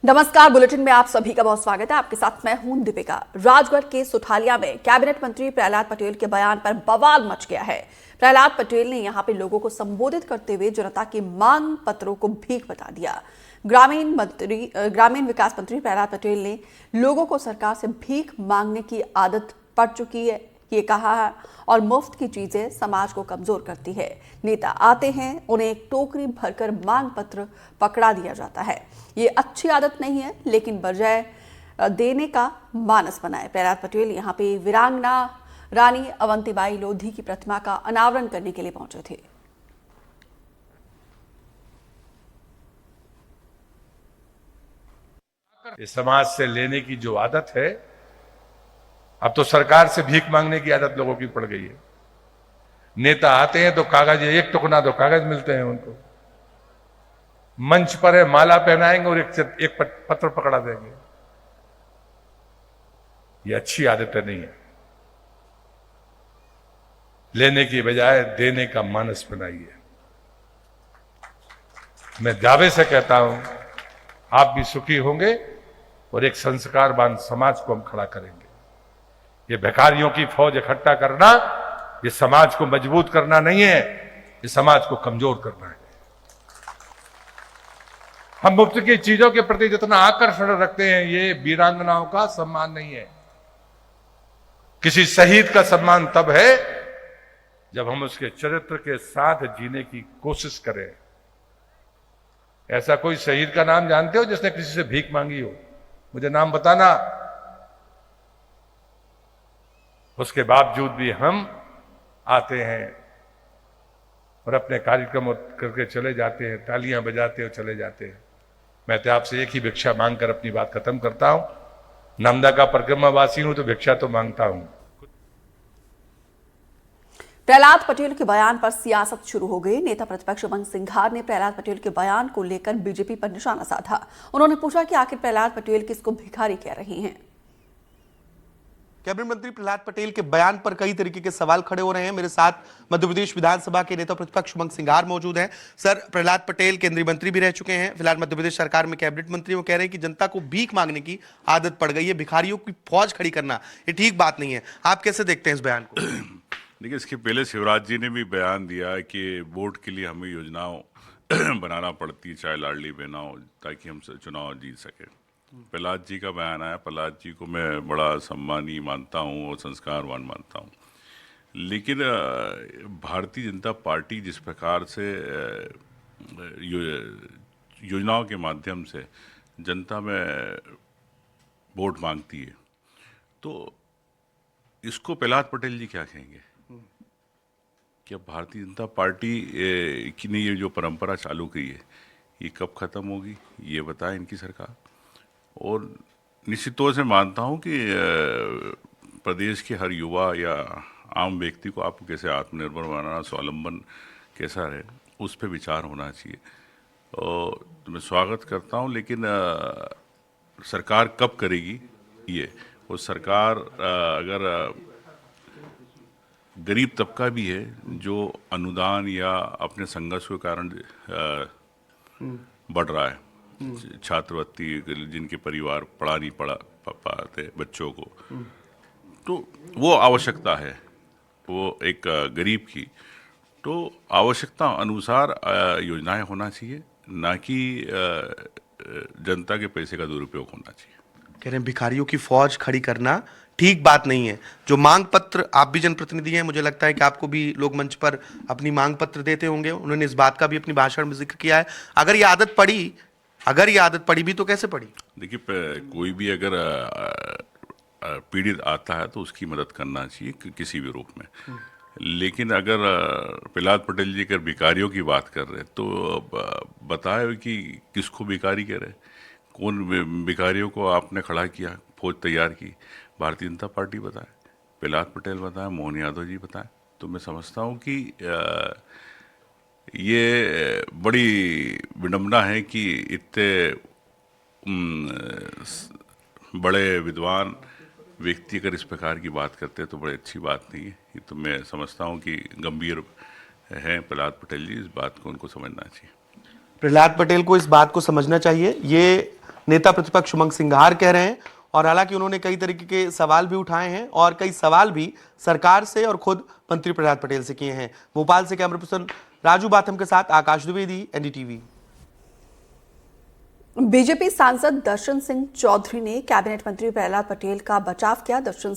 नमस्कार, बुलेटिन में आप सभी का बहुत स्वागत है। आपके साथ मैं हूं दीपिका। राजगढ़ के सुठालिया में कैबिनेट मंत्री प्रहलाद पटेल के बयान पर बवाल मच गया है। प्रहलाद पटेल ने यहां पे लोगों को संबोधित करते हुए जनता की मांग पत्रों को भीख बता दिया। ग्रामीण विकास मंत्री प्रहलाद पटेल ने लोगों को सरकार से भीख मांगने की आदत पड़ चुकी है ये कहा है और मुफ्त की चीजें समाज को कमजोर करती है। नेता आते हैं, उन्हें एक टोकरी भरकर मांग पत्र पकड़ा दिया जाता है। ये अच्छी आदत नहीं है, लेकिन बजाय देने का मानस बनाए। प्रहलाद पटेल यहाँ पे वीरांगना रानी अवंतीबाई लोधी की प्रतिमा का अनावरण करने के लिए पहुंचे थे। इस समाज से लेने की जो आदत है, अब तो सरकार से भीख मांगने की आदत लोगों की पड़ गई है। नेता आते हैं तो कागज, एक टुकड़ा तो कागज मिलते हैं उनको, मंच पर है माला पहनाएंगे और एक पत्र पकड़ा देंगे। ये अच्छी आदतें नहीं है। लेने की बजाय देने का मानस बनाइए। मैं दावे से कहता हूं, आप भी सुखी होंगे और एक संस्कारवान समाज को हम खड़ा करेंगे। ये भिखारियों की फौज इकट्ठा करना, ये समाज को मजबूत करना नहीं है, ये समाज को कमजोर करना है। हम मुफ्त की चीजों के प्रति जितना आकर्षण रखते हैं, ये वीरांगनाओं का सम्मान नहीं है। किसी शहीद का सम्मान तब है जब हम उसके चरित्र के साथ जीने की कोशिश करें। ऐसा कोई शहीद का नाम जानते हो जिसने किसी से भीख मांगी हो? मुझे नाम बताना। उसके बावजूद भी हम आते हैं और अपने कार्यक्रम करके चले जाते हैं, तालियां बजाते और चले जाते हैं। मैं तो आपसे एक ही भिक्षा मांगकर अपनी बात खत्म करता हूं। नामदा का परिक्रमावासी हूं तो भिक्षा तो मांगता हूं। प्रहलाद पटेल के बयान पर सियासत शुरू हो गई। नेता प्रतिपक्ष उमंग सिंघार ने प्रहलाद पटेल के बयान को लेकर बीजेपी पर निशाना साधा। उन्होंने पूछा कि आखिर प्रहलाद पटेल किसको भिखारी कह रही हैं। कैबिनेट मंत्री प्रहलाद पटेल के बयान पर कई तरीके के सवाल खड़े हो रहे हैं। मेरे साथ मध्य प्रदेश विधानसभा के नेता प्रतिपक्ष उमंग सिंघार मौजूद हैं। सर, प्रहलाद पटेल केंद्रीय मंत्री भी रह चुके हैं, फिलहाल मध्य प्रदेश सरकार में कैबिनेट मंत्री। वो कह रहे हैं कि जनता को भीख मांगने की आदत पड़ गई है, भिखारियों की फौज खड़ी करना ये ठीक बात नहीं है। आप कैसे देखते हैं इस बयान को? देखिए, इसके पहले शिवराज जी ने भी बयान दिया है कि वोट के लिए हमें योजनाओं बनाना पड़ती है, चाहे लाडली बहना हो, ताकि हम चुनाव जीत सके। प्रहलाद जी का बयान आया। प्रहलाद जी को मैं बड़ा सम्मानी मानता हूँ और संस्कारवान मानता हूँ, लेकिन भारतीय जनता पार्टी जिस प्रकार से योजनाओं के माध्यम से जनता में वोट मांगती है, तो इसको प्रहलाद पटेल जी क्या कहेंगे? क्या भारतीय जनता पार्टी की ने ये जो परंपरा चालू की है, ये कब खत्म होगी, ये बताए इनकी सरकार। और निश्चित तौर से मानता हूँ कि प्रदेश के हर युवा या आम व्यक्ति को आपको कैसे आत्मनिर्भर बनाना, स्वावलंबन कैसा रहे, उस पर विचार होना चाहिए। और तो मैं स्वागत करता हूँ, लेकिन सरकार कब करेगी ये? और सरकार अगर गरीब तबका भी है जो अनुदान या अपने संघर्ष के कारण बढ़ रहा है, छात्रवृत्ति, जिनके परिवार पढ़ा नहीं पाते बच्चों को, तो वो आवश्यकता है, वो एक गरीब की, तो आवश्यकता अनुसार योजनाएं होना चाहिए, ना कि जनता के पैसे का दुरुपयोग होना चाहिए। कह रहे हैं भिखारियों की फौज खड़ी करना ठीक बात नहीं है। जो मांग पत्र, आप भी जनप्रतिनिधि हैं, मुझे लगता है कि आपको भी लोग मंच पर अपनी मांग पत्र देते होंगे। उन्होंने इस बात का भी अपनी भाषण में जिक्र किया है। अगर ये आदत पड़ी भी तो कैसे पड़ी? देखिए, कोई भी अगर पीड़ित आता है तो उसकी मदद करना चाहिए किसी भी रूप में। लेकिन अगर प्रहलाद पटेल जी अगर भिखारियों की बात कर रहे हैं तो बताए कि किसको भिखारी कह रहे हैं, कौन भिखारियों को आपने खड़ा किया, फौज तैयार की? भारतीय जनता पार्टी बताए, प्रहलाद पटेल बताए, मोहन यादव जी बताए। तो मैं समझता हूँ कि ये बड़ी विडंबना है कि इतने बड़े विद्वान व्यक्ति अगर इस प्रकार की बात करते हैं तो बड़ी अच्छी बात नहीं है। ये तो मैं समझता हूँ कि गंभीर हैं प्रहलाद पटेल जी, इस बात को उनको समझना चाहिए। प्रहलाद पटेल को इस बात को समझना चाहिए। ये नेता प्रतिपक्ष उमंग सिंघार कह रहे हैं। और हालांकि उन्होंने कई तरीके के सवाल भी उठाए हैं और कई सवाल भी सरकार से और खुद मंत्री प्रहलाद पटेल से किए हैं। भोपाल से कैमरा पर्सन राजू बाथम के साथ आकाश द्विवेदी, एनडीटीवी। बीजेपी सांसद दर्शन सिंह चौधरी ने कैबिनेट मंत्री प्रहलाद पटेल का बचाव किया। दर्शन